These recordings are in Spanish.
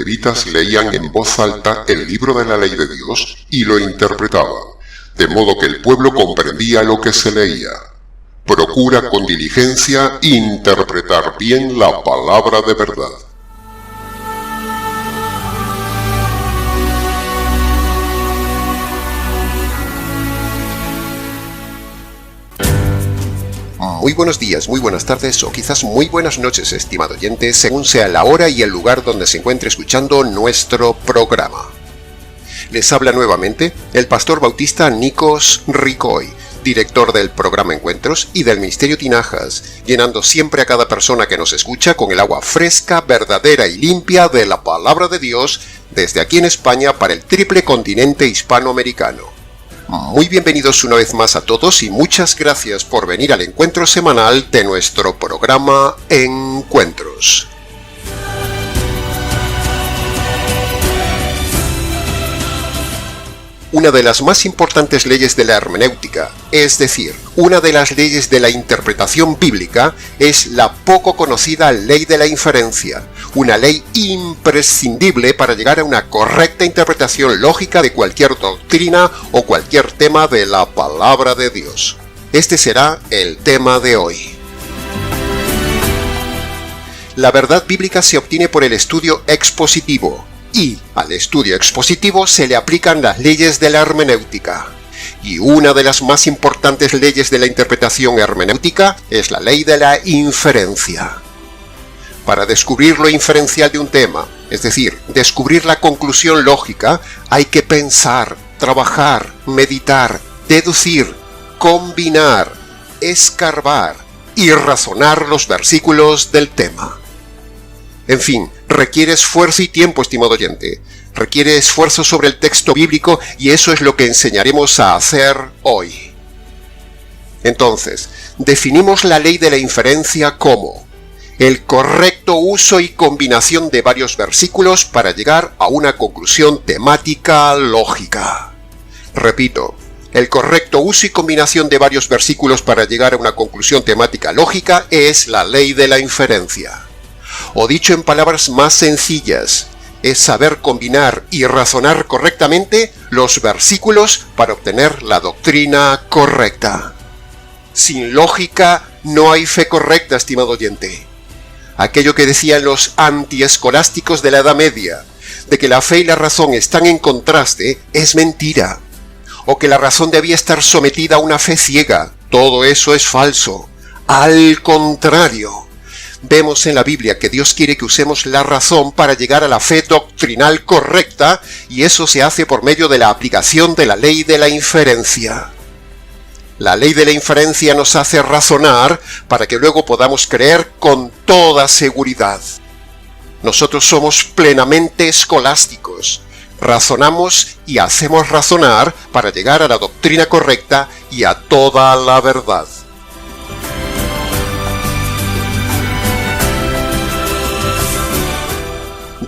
levitas leían en voz alta el libro de la ley de Dios y lo interpretaban, de modo que el pueblo comprendía lo que se leía. Procura con diligencia interpretar bien la palabra de verdad. Muy buenos días, muy buenas tardes o quizás muy buenas noches, estimado oyente, según sea la hora y el lugar donde se encuentre escuchando nuestro programa. Les habla nuevamente el pastor bautista Nikos Ricoy, director del programa Encuentros y del Ministerio Tinajas, llenando siempre a cada persona que nos escucha con el agua fresca, verdadera y limpia de la palabra de Dios desde aquí en España para el triple continente hispanoamericano. Muy bienvenidos una vez más a todos y muchas gracias por venir al encuentro semanal de nuestro programa Encuentros. Una de las más importantes leyes de la hermenéutica, es decir, una de las leyes de la interpretación bíblica, es la poco conocida ley de la inferencia, una ley imprescindible para llegar a una correcta interpretación lógica de cualquier doctrina o cualquier tema de la palabra de Dios. Este será el tema de hoy. La verdad bíblica se obtiene por el estudio expositivo, y al estudio expositivo se le aplican las leyes de la hermenéutica. Y una de las más importantes leyes de la interpretación hermenéutica es la ley de la inferencia. Para descubrir lo inferencial de un tema, es decir, descubrir la conclusión lógica, hay que pensar, trabajar, meditar, deducir, combinar, escarbar y razonar los versículos del tema. En fin, requiere esfuerzo y tiempo, estimado oyente. Requiere esfuerzo sobre el texto bíblico y eso es lo que enseñaremos a hacer hoy. Entonces, definimos la ley de la inferencia como el correcto uso y combinación de varios versículos para llegar a una conclusión temática lógica. Repito, el correcto uso y combinación de varios versículos para llegar a una conclusión temática lógica es la ley de la inferencia. O dicho en palabras más sencillas, es saber combinar y razonar correctamente los versículos para obtener la doctrina correcta. Sin lógica no hay fe correcta, estimado oyente. Aquello que decían los antiescolásticos de la Edad Media, de que la fe y la razón están en contraste, es mentira. O que la razón debía estar sometida a una fe ciega, todo eso es falso. Al contrario. Vemos en la Biblia que Dios quiere que usemos la razón para llegar a la fe doctrinal correcta y eso se hace por medio de la aplicación de la ley de la inferencia. La ley de la inferencia nos hace razonar para que luego podamos creer con toda seguridad. Nosotros somos plenamente escolásticos. Razonamos y hacemos razonar para llegar a la doctrina correcta y a toda la verdad.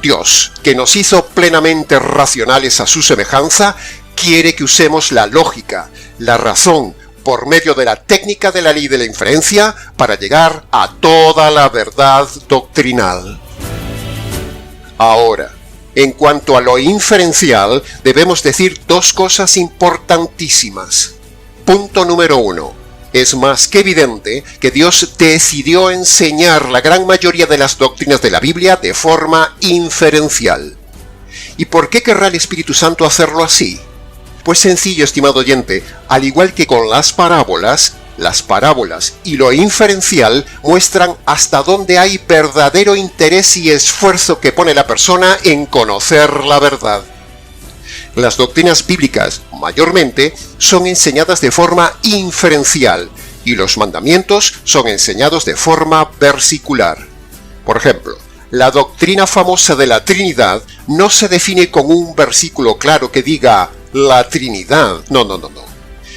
Dios, que nos hizo plenamente racionales a su semejanza, quiere que usemos la lógica, la razón, por medio de la técnica de la ley de la inferencia, para llegar a toda la verdad doctrinal. Ahora, en cuanto a lo inferencial, debemos decir dos cosas importantísimas. Punto número 1. Es más que evidente que Dios decidió enseñar la gran mayoría de las doctrinas de la Biblia de forma inferencial. ¿Y por qué querrá el Espíritu Santo hacerlo así? Pues sencillo, estimado oyente, al igual que con las parábolas y lo inferencial muestran hasta dónde hay verdadero interés y esfuerzo que pone la persona en conocer la verdad. Las doctrinas bíblicas, mayormente, son enseñadas de forma inferencial y los mandamientos son enseñados de forma versicular. Por ejemplo, la doctrina famosa de la Trinidad no se define con un versículo claro que diga la Trinidad. No.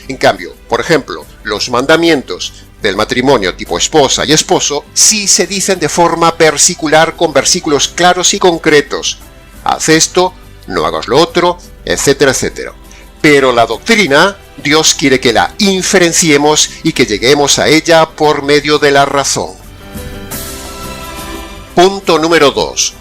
En cambio, por ejemplo, los mandamientos del matrimonio tipo esposa y esposo sí se dicen de forma versicular con versículos claros y concretos. Haz esto, no hagas lo otro, etcétera, etcétera. Pero la doctrina, Dios quiere que la inferenciemos y que lleguemos a ella por medio de la razón. Punto número 2.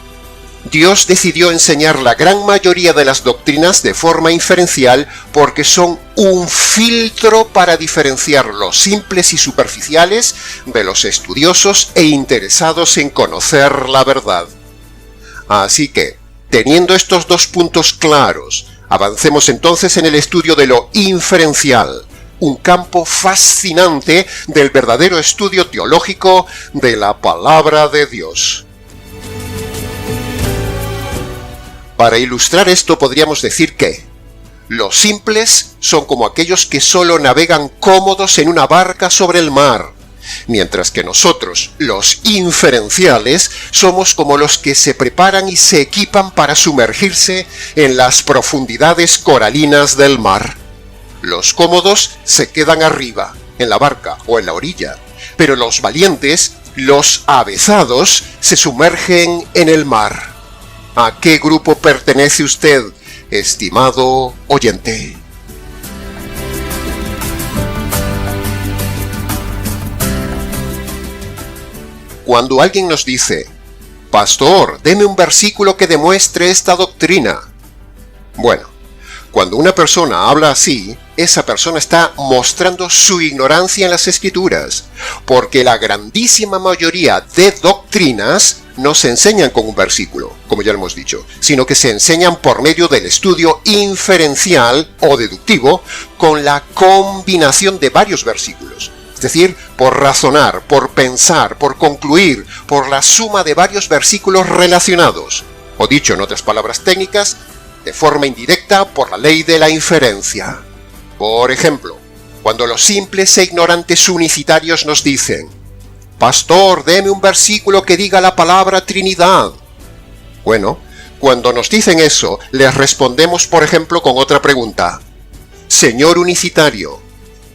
Dios decidió enseñar la gran mayoría de las doctrinas de forma inferencial porque son un filtro para diferenciar los simples y superficiales de los estudiosos e interesados en conocer la verdad. Así que, teniendo estos dos puntos claros, avancemos entonces en el estudio de lo inferencial, un campo fascinante del verdadero estudio teológico de la palabra de Dios. Para ilustrar esto podríamos decir que los simples son como aquellos que solo navegan cómodos en una barca sobre el mar, mientras que nosotros, los inferenciales, somos como los que se preparan y se equipan para sumergirse en las profundidades coralinas del mar. Los cómodos se quedan arriba, en la barca o en la orilla, pero los valientes, los avezados, se sumergen en el mar. ¿A qué grupo pertenece usted, estimado oyente? Cuando alguien nos dice, «Pastor, deme un versículo que demuestre esta doctrina». Bueno, cuando una persona habla así, esa persona está mostrando su ignorancia en las Escrituras, porque la grandísima mayoría de doctrinas no se enseñan con un versículo, como ya lo hemos dicho, sino que se enseñan por medio del estudio inferencial o deductivo con la combinación de varios versículos. Es decir, por razonar, por pensar, por concluir, por la suma de varios versículos relacionados, o dicho en otras palabras técnicas, de forma indirecta por la ley de la inferencia. Por ejemplo, cuando los simples e ignorantes unicitarios nos dicen, «Pastor, deme un versículo que diga la palabra Trinidad». Bueno, cuando nos dicen eso, les respondemos, por ejemplo, con otra pregunta. «Señor unicitario,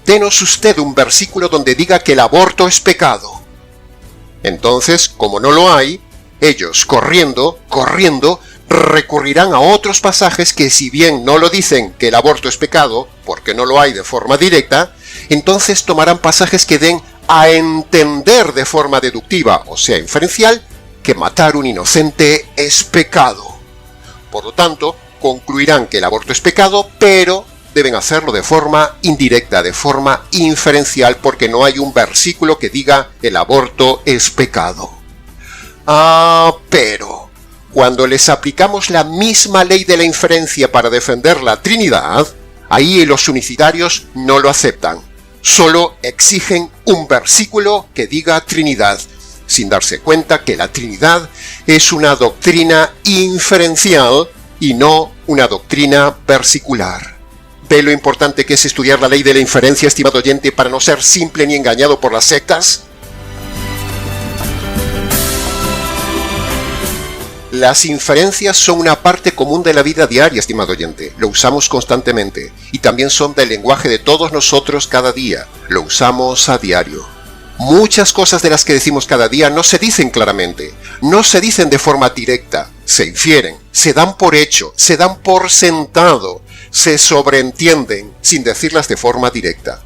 denos usted un versículo donde diga que el aborto es pecado». Entonces, como no lo hay, ellos, corriendo, recurrirán a otros pasajes que, si bien no lo dicen que el aborto es pecado, porque no lo hay de forma directa, entonces tomarán pasajes que den a entender de forma deductiva, o sea, inferencial, que matar un inocente es pecado. Por lo tanto, concluirán que el aborto es pecado, pero deben hacerlo de forma indirecta, de forma inferencial, porque no hay un versículo que diga el aborto es pecado. Pero cuando les aplicamos la misma ley de la inferencia para defender la Trinidad, ahí los unicitarios no lo aceptan. Solo exigen un versículo que diga Trinidad, sin darse cuenta que la Trinidad es una doctrina inferencial y no una doctrina versicular. ¿Ve lo importante que es estudiar la ley de la inferencia, estimado oyente, para no ser simple ni engañado por las sectas? Las inferencias son una parte común de la vida diaria, estimado oyente. Lo usamos constantemente. Y también son del lenguaje de todos nosotros cada día. Lo usamos a diario. Muchas cosas de las que decimos cada día no se dicen claramente. No se dicen de forma directa. Se infieren, se dan por hecho, se dan por sentado, se sobreentienden sin decirlas de forma directa.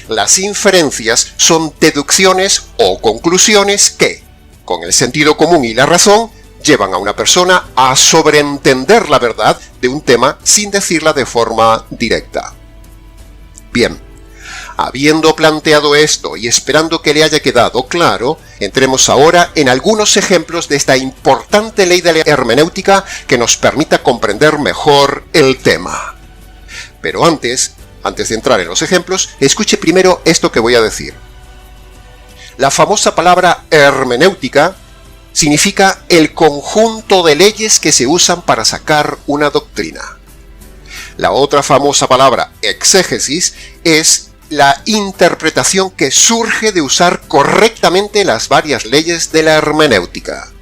Las inferencias son deducciones o conclusiones que, con el sentido común y la razón, llevan a una persona a sobreentender la verdad de un tema sin decirla de forma directa. Bien, habiendo planteado esto y esperando que le haya quedado claro, entremos ahora en algunos ejemplos de esta importante ley de la hermenéutica que nos permita comprender mejor el tema. Pero antes de entrar en los ejemplos, escuche primero esto que voy a decir. La famosa palabra hermenéutica significa el conjunto de leyes que se usan para sacar una doctrina. La otra famosa palabra, exégesis, es la interpretación que surge de usar correctamente las varias leyes de la hermenéutica.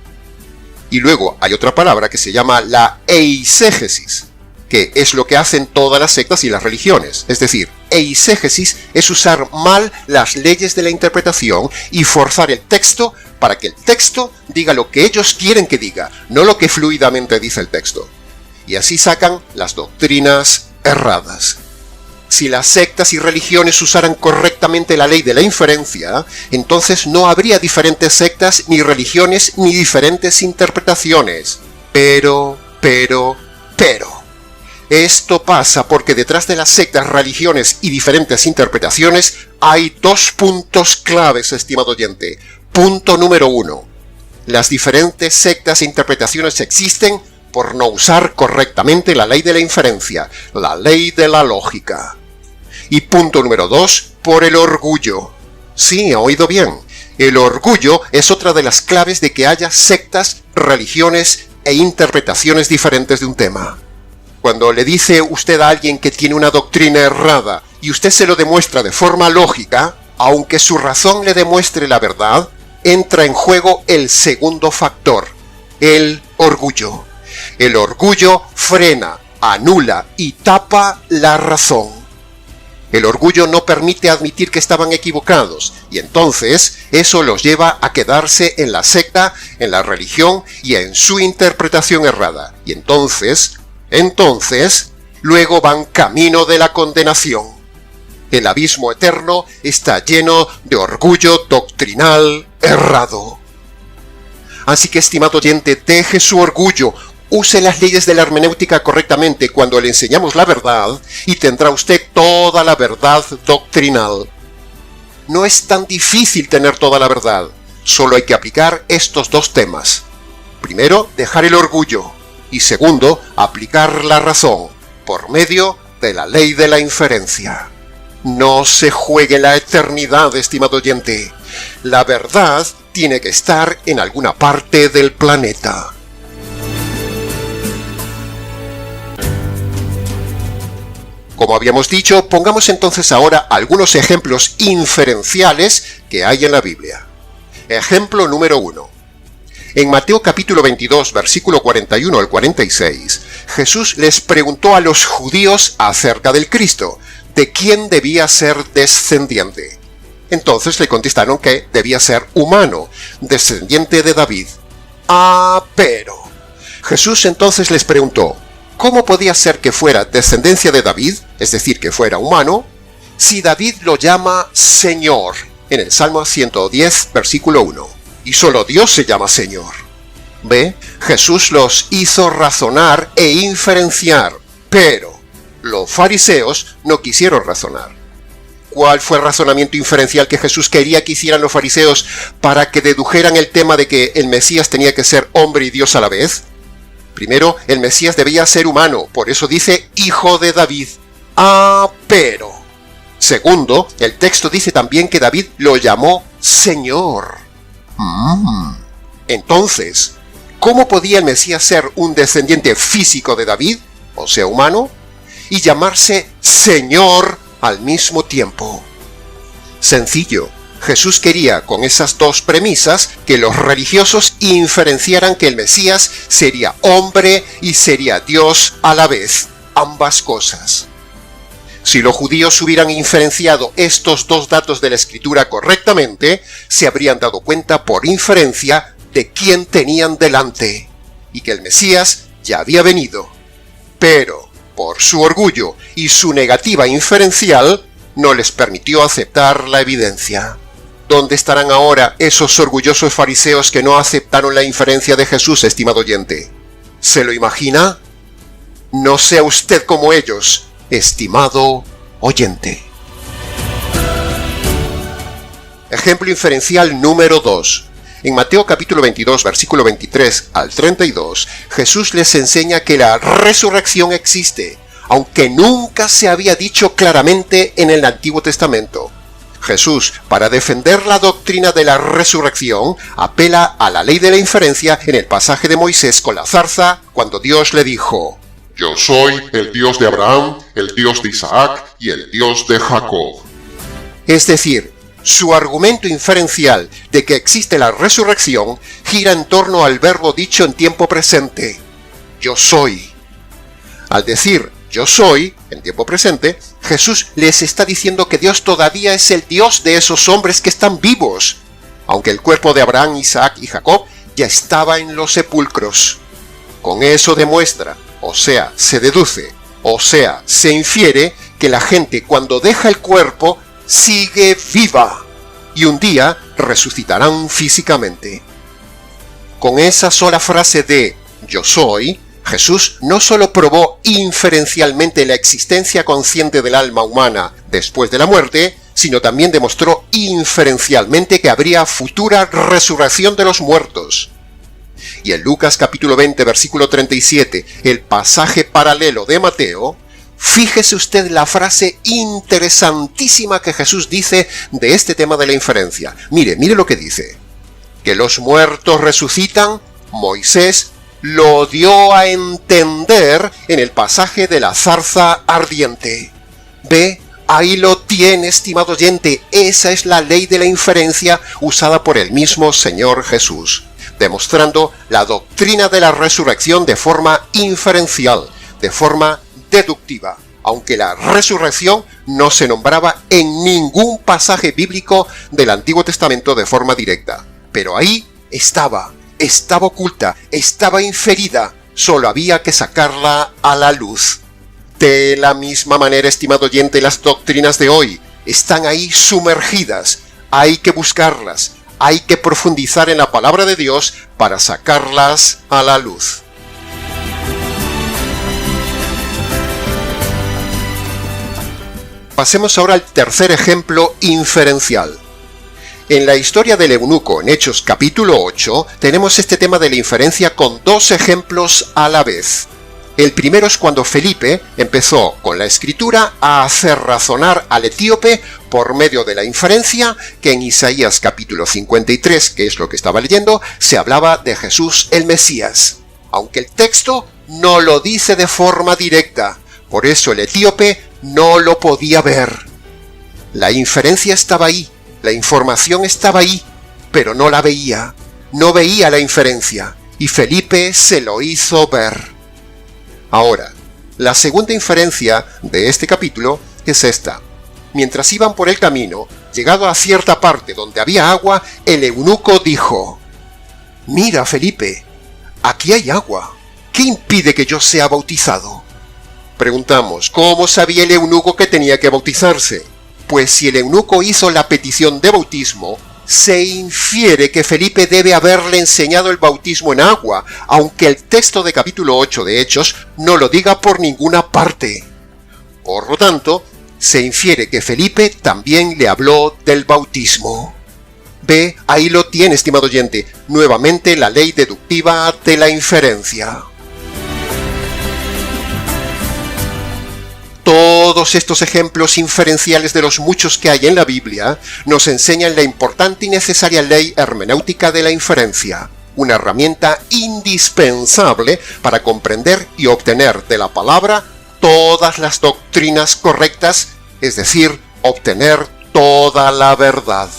Y luego hay otra palabra que se llama la eisegesis, que es lo que hacen todas las sectas y las religiones. Es decir, eisegesis es usar mal las leyes de la interpretación y forzar el texto para que el texto diga lo que ellos quieren que diga, no lo que fluidamente dice el texto. Y así sacan las doctrinas erradas. Si las sectas y religiones usaran correctamente la ley de la inferencia, entonces no habría diferentes sectas ni religiones ni diferentes interpretaciones. Pero. Esto pasa porque detrás de las sectas, religiones y diferentes interpretaciones hay dos puntos claves, estimado oyente. Punto número 1. Las diferentes sectas e interpretaciones existen por no usar correctamente la ley de la inferencia, la ley de la lógica. Y punto número 2, por el orgullo. Sí, ha oído bien. El orgullo es otra de las claves de que haya sectas, religiones e interpretaciones diferentes de un tema. Cuando le dice usted a alguien que tiene una doctrina errada y usted se lo demuestra de forma lógica, aunque su razón le demuestre la verdad, entra en juego el segundo factor, el orgullo. El orgullo frena, anula y tapa la razón. El orgullo no permite admitir que estaban equivocados, y entonces eso los lleva a quedarse en la secta, en la religión y en su interpretación errada. Y entonces, luego van camino de la condenación. El abismo eterno está lleno de orgullo doctrinal errado. Así que, estimado oyente, deje su orgullo, use las leyes de la hermenéutica correctamente cuando le enseñamos la verdad y tendrá usted toda la verdad doctrinal. No es tan difícil tener toda la verdad, solo hay que aplicar estos dos temas. Primero, dejar el orgullo y segundo, aplicar la razón por medio de la ley de la inferencia. No se juegue la eternidad, estimado oyente. La verdad tiene que estar en alguna parte del planeta. Como habíamos dicho, pongamos entonces ahora algunos ejemplos inferenciales que hay en la Biblia. Ejemplo número 1. En Mateo capítulo 22, versículo 41 al 46, Jesús les preguntó a los judíos acerca del Cristo, de quién debía ser descendiente. Entonces le contestaron que debía ser humano, descendiente de David. Pero Jesús entonces les preguntó, ¿cómo podía ser que fuera descendencia de David, es decir, que fuera humano, si David lo llama Señor, en el Salmo 110, versículo 1? Y solo Dios se llama Señor. ¿Ve? Jesús los hizo razonar e inferenciar, pero los fariseos no quisieron razonar. ¿Cuál fue el razonamiento inferencial que Jesús quería que hicieran los fariseos para que dedujeran el tema de que el Mesías tenía que ser hombre y Dios a la vez? Primero, el Mesías debía ser humano, por eso dice hijo de David. Pero. Segundo, el texto dice también que David lo llamó Señor. Entonces, ¿cómo podía el Mesías ser un descendiente físico de David, o sea, humano, y llamarse Señor al mismo tiempo? Sencillo. Jesús quería, con esas dos premisas, que los religiosos inferenciaran que el Mesías sería hombre y sería Dios a la vez, ambas cosas. Si los judíos hubieran inferenciado estos dos datos de la Escritura correctamente, se habrían dado cuenta por inferencia de quién tenían delante, y que el Mesías ya había venido. Pero, por su orgullo y su negativa inferencial, no les permitió aceptar la evidencia. ¿Dónde estarán ahora esos orgullosos fariseos que no aceptaron la inferencia de Jesús, estimado oyente? ¿Se lo imagina? No sea usted como ellos, estimado oyente. Ejemplo inferencial número 2. En Mateo capítulo 22, versículo 23 al 32, Jesús les enseña que la resurrección existe, aunque nunca se había dicho claramente en el Antiguo Testamento. Jesús, para defender la doctrina de la resurrección, apela a la ley de la inferencia en el pasaje de Moisés con la zarza, cuando Dios le dijo: Yo soy el Dios de Abraham, el Dios de Isaac y el Dios de Jacob. Es decir, su argumento inferencial de que existe la resurrección gira en torno al verbo dicho en tiempo presente: yo soy. Al decir yo soy, en tiempo presente, Jesús les está diciendo que Dios todavía es el Dios de esos hombres que están vivos, aunque el cuerpo de Abraham, Isaac y Jacob ya estaba en los sepulcros. Con eso demuestra, o sea, se deduce, o sea, se infiere que la gente cuando deja el cuerpo sigue viva y un día resucitarán físicamente. Con esa sola frase de yo soy, Jesús no solo probó inferencialmente la existencia consciente del alma humana después de la muerte, sino también demostró inferencialmente que habría futura resurrección de los muertos. Y en Lucas capítulo 20, versículo 37, el pasaje paralelo de Mateo, fíjese usted la frase interesantísima que Jesús dice de este tema de la inferencia. Mire lo que dice. Que los muertos resucitan, Moisés lo dio a entender en el pasaje de la zarza ardiente. Ve, ahí lo tiene, estimado oyente, esa es la ley de la inferencia usada por el mismo Señor Jesús, demostrando la doctrina de la resurrección de forma inferencial, de forma deductiva, aunque la resurrección no se nombraba en ningún pasaje bíblico del Antiguo Testamento de forma directa. Pero ahí estaba oculta, estaba inferida, solo había que sacarla a la luz. De la misma manera, estimado oyente, las doctrinas de hoy están ahí sumergidas, hay que buscarlas, hay que profundizar en la palabra de Dios para sacarlas a la luz. Pasemos ahora al tercer ejemplo inferencial. En la historia del eunuco, en Hechos capítulo 8, tenemos este tema de la inferencia con dos ejemplos a la vez. El primero es cuando Felipe empezó con la escritura a hacer razonar al etíope por medio de la inferencia que en Isaías capítulo 53, que es lo que estaba leyendo, se hablaba de Jesús el Mesías, aunque el texto no lo dice de forma directa, por eso el etíope no lo podía ver. La inferencia estaba ahí, la información estaba ahí, pero no la veía, no veía la inferencia, y Felipe se lo hizo ver. Ahora, la segunda inferencia de este capítulo es esta. Mientras iban por el camino, llegado a cierta parte donde había agua, el eunuco dijo: «Mira, Felipe, aquí hay agua. ¿Qué impide que yo sea bautizado?». Preguntamos, ¿cómo sabía el eunuco que tenía que bautizarse? Pues si el eunuco hizo la petición de bautismo, se infiere que Felipe debe haberle enseñado el bautismo en agua, aunque el texto de capítulo 8 de Hechos no lo diga por ninguna parte. Por lo tanto, se infiere que Felipe también le habló del bautismo. Ve, ahí lo tiene, estimado oyente, nuevamente la ley deductiva de la inferencia. Todos estos ejemplos inferenciales de los muchos que hay en la Biblia nos enseñan la importante y necesaria ley hermenéutica de la inferencia, una herramienta indispensable para comprender y obtener de la palabra todas las doctrinas correctas, es decir, obtener toda la verdad.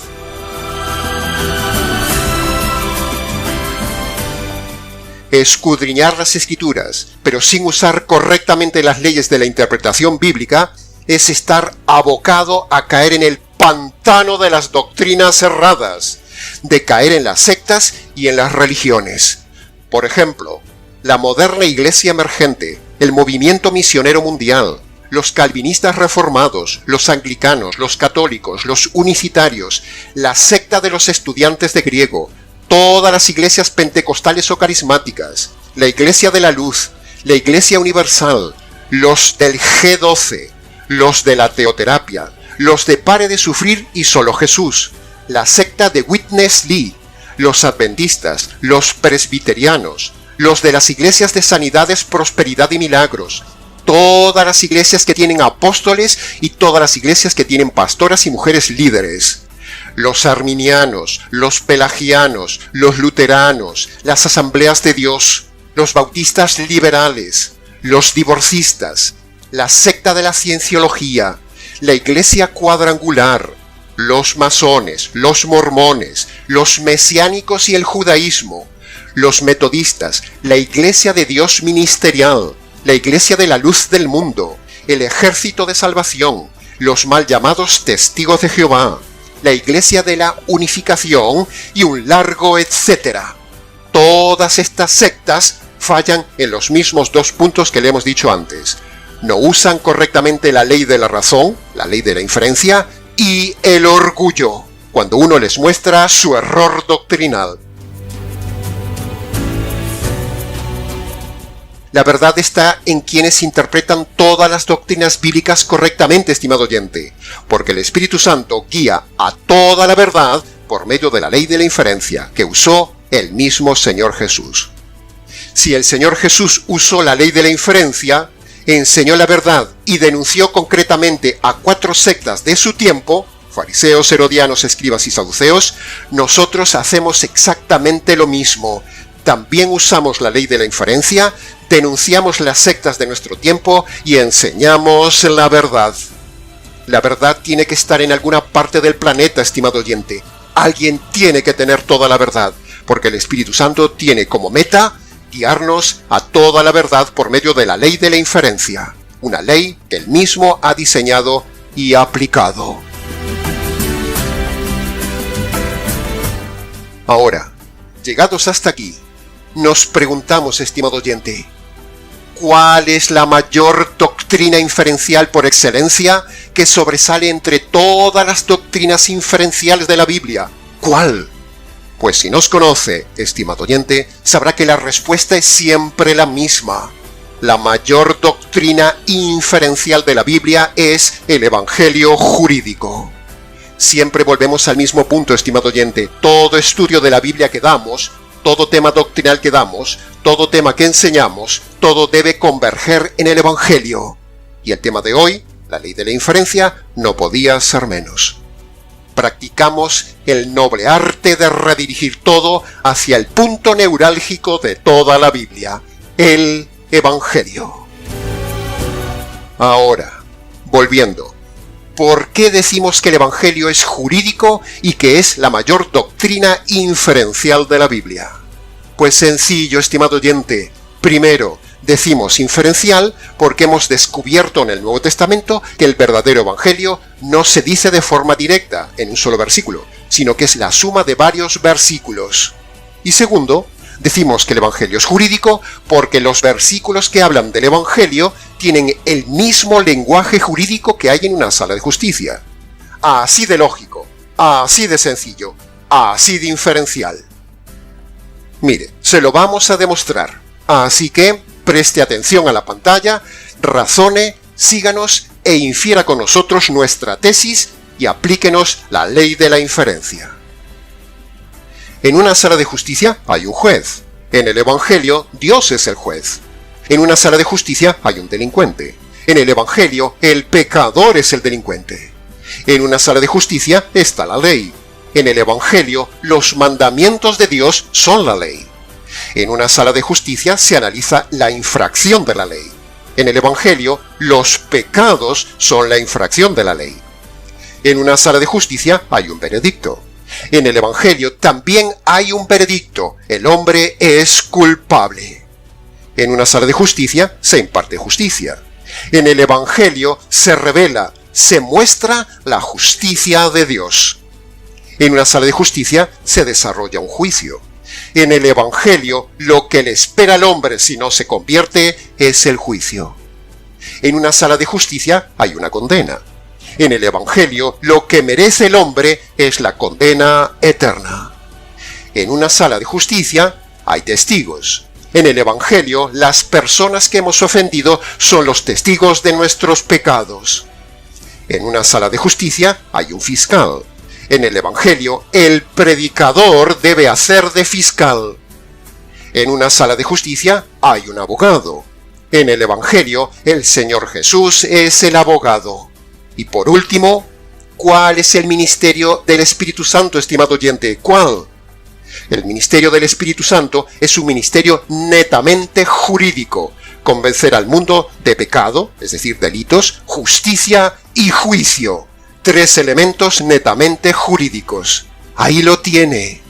Escudriñar las Escrituras, pero sin usar correctamente las leyes de la interpretación bíblica, es estar abocado a caer en el pantano de las doctrinas erradas, de caer en las sectas y en las religiones. Por ejemplo, la moderna iglesia emergente, el movimiento misionero mundial, los calvinistas reformados, los anglicanos, los católicos, los unicitarios, la secta de los estudiantes de griego, todas las iglesias pentecostales o carismáticas, la Iglesia de la Luz, la Iglesia Universal, los del G12, los de la teoterapia, los de Pare de Sufrir y Solo Jesús, la secta de Witness Lee, los adventistas, los presbiterianos, los de las iglesias de Sanidades, Prosperidad y Milagros, todas las iglesias que tienen apóstoles y todas las iglesias que tienen pastoras y mujeres líderes, los arminianos, los pelagianos, los luteranos, las asambleas de Dios, los bautistas liberales, los divorcistas, la secta de la cienciología, la iglesia cuadrangular, los masones, los mormones, los mesiánicos y el judaísmo, los metodistas, la iglesia de Dios ministerial, la iglesia de la luz del mundo, el ejército de salvación, los mal llamados testigos de Jehová, la Iglesia de la Unificación y un largo etcétera. Todas estas sectas fallan en los mismos dos puntos que le hemos dicho antes. No usan correctamente la ley de la razón, la ley de la inferencia, y el orgullo, cuando uno les muestra su error doctrinal. La verdad está en quienes interpretan todas las doctrinas bíblicas correctamente, estimado oyente, porque el Espíritu Santo guía a toda la verdad por medio de la ley de la inferencia que usó el mismo Señor Jesús. Si el Señor Jesús usó la ley de la inferencia, enseñó la verdad y denunció concretamente a 4 sectas de su tiempo, fariseos, herodianos, escribas y saduceos, nosotros hacemos exactamente lo mismo. También usamos la ley de la inferencia, denunciamos las sectas de nuestro tiempo y enseñamos la verdad. La verdad tiene que estar en alguna parte del planeta, estimado oyente. Alguien tiene que tener toda la verdad, porque el Espíritu Santo tiene como meta guiarnos a toda la verdad por medio de la ley de la inferencia, una ley que él mismo ha diseñado y aplicado. Ahora, llegados hasta aquí, nos preguntamos, estimado oyente, ¿cuál es la mayor doctrina inferencial por excelencia que sobresale entre todas las doctrinas inferenciales de la Biblia? ¿Cuál? Pues si nos conoce, estimado oyente, sabrá que la respuesta es siempre la misma. La mayor doctrina inferencial de la Biblia es el Evangelio jurídico. Siempre volvemos al mismo punto, estimado oyente. Todo estudio de la Biblia que damos, todo tema doctrinal que damos, todo tema que enseñamos, todo debe converger en el Evangelio. Y el tema de hoy, la ley de la inferencia, no podía ser menos. Practicamos el noble arte de redirigir todo hacia el punto neurálgico de toda la Biblia, el Evangelio. Ahora, volviendo, ¿por qué decimos que el Evangelio es jurídico y que es la mayor doctrina inferencial de la Biblia? Pues sencillo, estimado oyente. Primero, decimos inferencial porque hemos descubierto en el Nuevo Testamento que el verdadero Evangelio no se dice de forma directa, en un solo versículo, sino que es la suma de varios versículos. Y segundo, decimos que el Evangelio es jurídico porque los versículos que hablan del Evangelio tienen el mismo lenguaje jurídico que hay en una sala de justicia. Así de lógico, así de sencillo, así de inferencial. Mire, se lo vamos a demostrar. Así que preste atención a la pantalla, razone, síganos e infiera con nosotros nuestra tesis y aplíquenos la ley de la inferencia. En una sala de justicia hay un juez. En el Evangelio, Dios es el juez. En una sala de justicia hay un delincuente. En el Evangelio, el pecador es el delincuente. En una sala de justicia está la ley. En el Evangelio, los mandamientos de Dios son la ley. En una sala de justicia se analiza la infracción de la ley. En el Evangelio, los pecados son la infracción de la ley. En una sala de justicia hay un veredicto. En el Evangelio también hay un veredicto. El hombre es culpable. En una sala de justicia se imparte justicia. En el Evangelio se revela, se muestra la justicia de Dios. En una sala de justicia se desarrolla un juicio. En el Evangelio, lo que le espera al hombre si no se convierte es el juicio. En una sala de justicia hay una condena. En el Evangelio, lo que merece el hombre es la condena eterna. En una sala de justicia hay testigos. En el Evangelio, las personas que hemos ofendido son los testigos de nuestros pecados. En una sala de justicia hay un fiscal. En el Evangelio, el predicador debe hacer de fiscal. En una sala de justicia hay un abogado. En el Evangelio, el Señor Jesús es el abogado. Y por último, ¿cuál es el ministerio del Espíritu Santo, estimado oyente? ¿Cuál? El ministerio del Espíritu Santo es un ministerio netamente jurídico. Convencer al mundo de pecado, es decir, delitos, justicia y juicio. 3 elementos netamente jurídicos. Ahí lo tiene.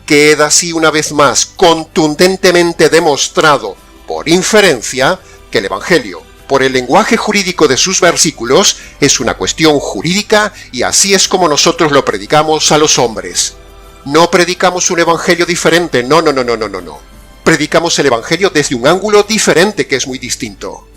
Queda así una vez más contundentemente demostrado, por inferencia, que el Evangelio, por el lenguaje jurídico de sus versículos, es una cuestión jurídica y así es como nosotros lo predicamos a los hombres. No predicamos un evangelio diferente, no. Predicamos el evangelio desde un ángulo diferente que es muy distinto.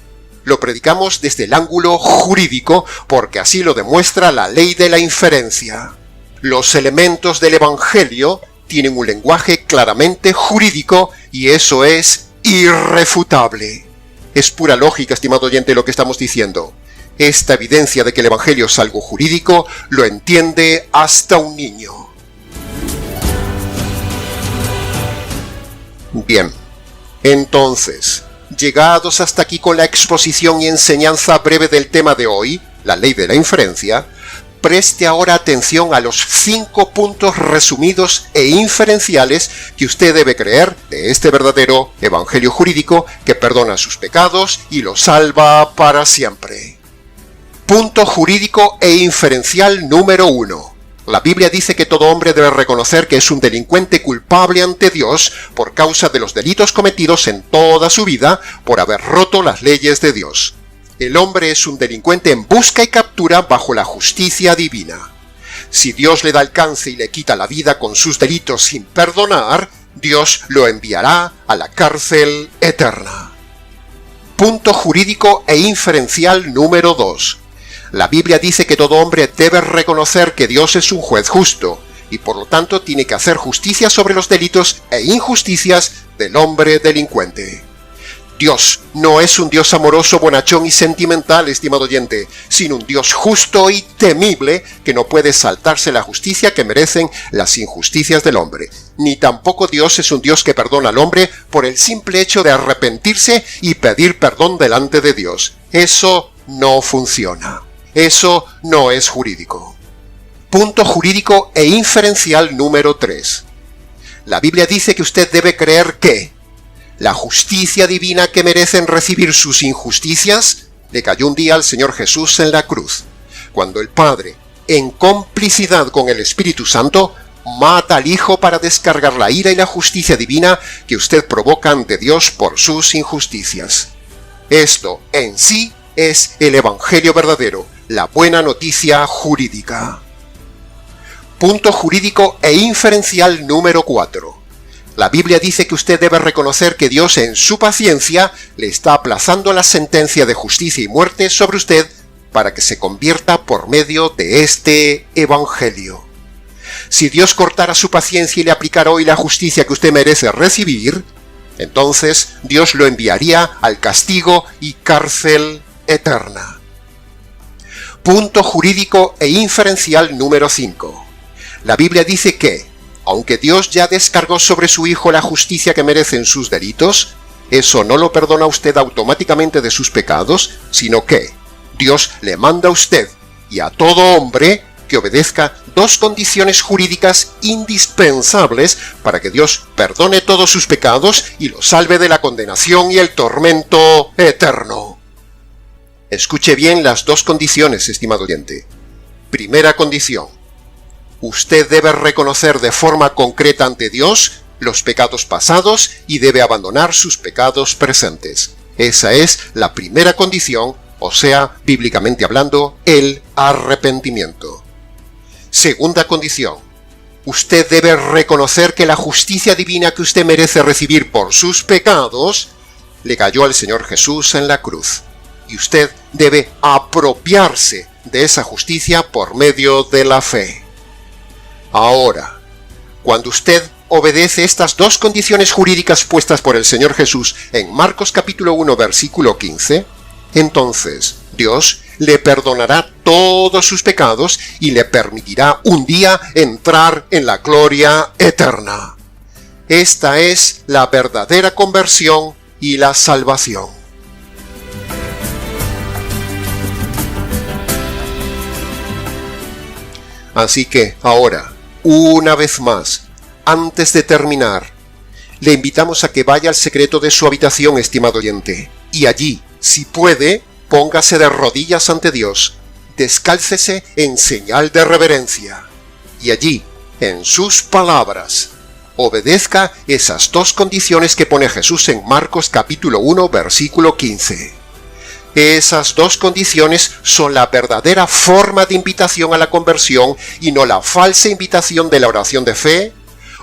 Lo predicamos desde el ángulo jurídico porque así lo demuestra la ley de la inferencia. Los elementos del evangelio tienen un lenguaje claramente jurídico y eso es irrefutable. Es pura lógica, estimado oyente, lo que estamos diciendo. Esta evidencia de que el Evangelio es algo jurídico lo entiende hasta un niño. Bien, entonces, llegados hasta aquí con la exposición y enseñanza breve del tema de hoy, la ley de la inferencia, preste ahora atención a los 5 puntos resumidos e inferenciales que usted debe creer de este verdadero evangelio jurídico que perdona sus pecados y los salva para siempre. Punto jurídico e inferencial número 1. La Biblia dice que todo hombre debe reconocer que es un delincuente culpable ante Dios por causa de los delitos cometidos en toda su vida por haber roto las leyes de Dios. El hombre es un delincuente en busca y captura bajo la justicia divina. Si Dios le da alcance y le quita la vida con sus delitos sin perdonar, Dios lo enviará a la cárcel eterna. Punto jurídico e inferencial número 2. La Biblia dice que todo hombre debe reconocer que Dios es un juez justo y por lo tanto tiene que hacer justicia sobre los delitos e injusticias del hombre delincuente. Dios no es un Dios amoroso, bonachón y sentimental, estimado oyente, sino un Dios justo y temible que no puede saltarse la justicia que merecen las injusticias del hombre. Ni tampoco Dios es un Dios que perdona al hombre por el simple hecho de arrepentirse y pedir perdón delante de Dios. Eso no funciona. Eso no es jurídico. Punto jurídico e inferencial número 3. La Biblia dice que usted debe creer que la justicia divina que merecen recibir sus injusticias le cayó un día al Señor Jesús en la cruz, cuando el Padre, en complicidad con el Espíritu Santo, mata al Hijo para descargar la ira y la justicia divina que usted provoca ante Dios por sus injusticias. Esto en sí es el Evangelio verdadero, la buena noticia jurídica. Punto jurídico e inferencial número 4. La Biblia dice que usted debe reconocer que Dios en su paciencia le está aplazando la sentencia de justicia y muerte sobre usted para que se convierta por medio de este Evangelio. Si Dios cortara su paciencia y le aplicara hoy la justicia que usted merece recibir, entonces Dios lo enviaría al castigo y cárcel eterna. Punto jurídico e inferencial número 5. La Biblia dice que, aunque Dios ya descargó sobre su Hijo la justicia que merecen sus delitos, eso no lo perdona a usted automáticamente de sus pecados, sino que Dios le manda a usted y a todo hombre que obedezca 2 condiciones jurídicas indispensables para que Dios perdone todos sus pecados y lo salve de la condenación y el tormento eterno. Escuche bien las 2 condiciones, estimado oyente. Primera condición. Usted debe reconocer de forma concreta ante Dios los pecados pasados y debe abandonar sus pecados presentes. Esa es la primera condición, o sea, bíblicamente hablando, el arrepentimiento. Segunda condición. Usted debe reconocer que la justicia divina que usted merece recibir por sus pecados le cayó al Señor Jesús en la cruz. Y usted debe apropiarse de esa justicia por medio de la fe. Ahora, cuando usted obedece estas 2 condiciones jurídicas puestas por el Señor Jesús en Marcos capítulo 1 versículo 15, entonces Dios le perdonará todos sus pecados y le permitirá un día entrar en la gloria eterna. Esta es la verdadera conversión y la salvación. Así que ahora, una vez más, antes de terminar, le invitamos a que vaya al secreto de su habitación, estimado oyente, y allí, si puede, póngase de rodillas ante Dios, descálcese en señal de reverencia, y allí, en sus palabras, obedezca esas 2 condiciones que pone Jesús en Marcos capítulo 1 versículo 15. Esas 2 condiciones son la verdadera forma de invitación a la conversión y no la falsa invitación de la oración de fe,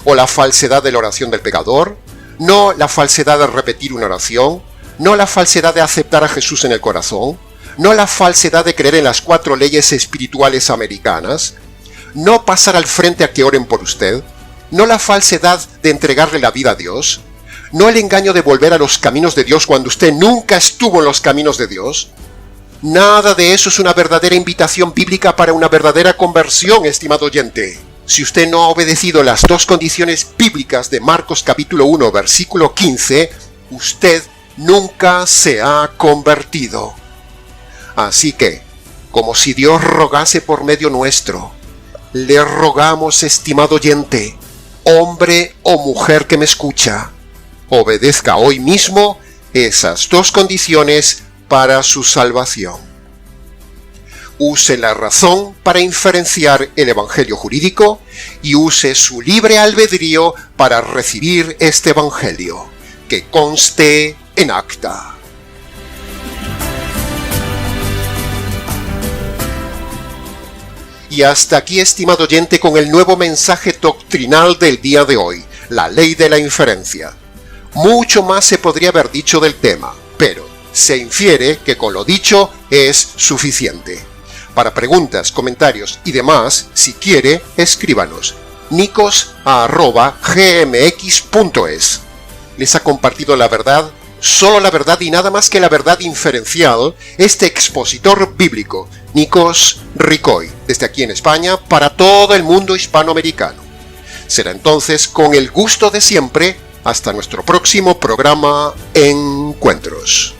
o la falsedad de la oración del pecador, no la falsedad de repetir una oración, no la falsedad de aceptar a Jesús en el corazón, no la falsedad de creer en las 4 leyes espirituales americanas, no pasar al frente a que oren por usted, no la falsedad de entregarle la vida a Dios, no el engaño de volver a los caminos de Dios cuando usted nunca estuvo en los caminos de Dios. Nada de eso es una verdadera invitación bíblica para una verdadera conversión, estimado oyente. Si usted no ha obedecido las dos condiciones bíblicas de Marcos capítulo 1, versículo 15, usted nunca se ha convertido. Así que, como si Dios rogase por medio nuestro, le rogamos, estimado oyente, hombre o mujer que me escucha, obedezca hoy mismo esas dos condiciones para su salvación. Use la razón para inferenciar el evangelio jurídico y use su libre albedrío para recibir este evangelio, que conste en acta. Y hasta aquí, estimado oyente, con el nuevo mensaje doctrinal del día de hoy, la ley de la inferencia. Mucho más se podría haber dicho del tema, pero se infiere que con lo dicho es suficiente. Para preguntas, comentarios y demás, si quiere, escríbanos nicos@gmx.es. Les ha compartido la verdad, solo la verdad y nada más que la verdad inferencial, este expositor bíblico, Nikos Ricoy, desde aquí en España para todo el mundo hispanoamericano. Será entonces con el gusto de siempre hasta nuestro próximo programa Encuentros.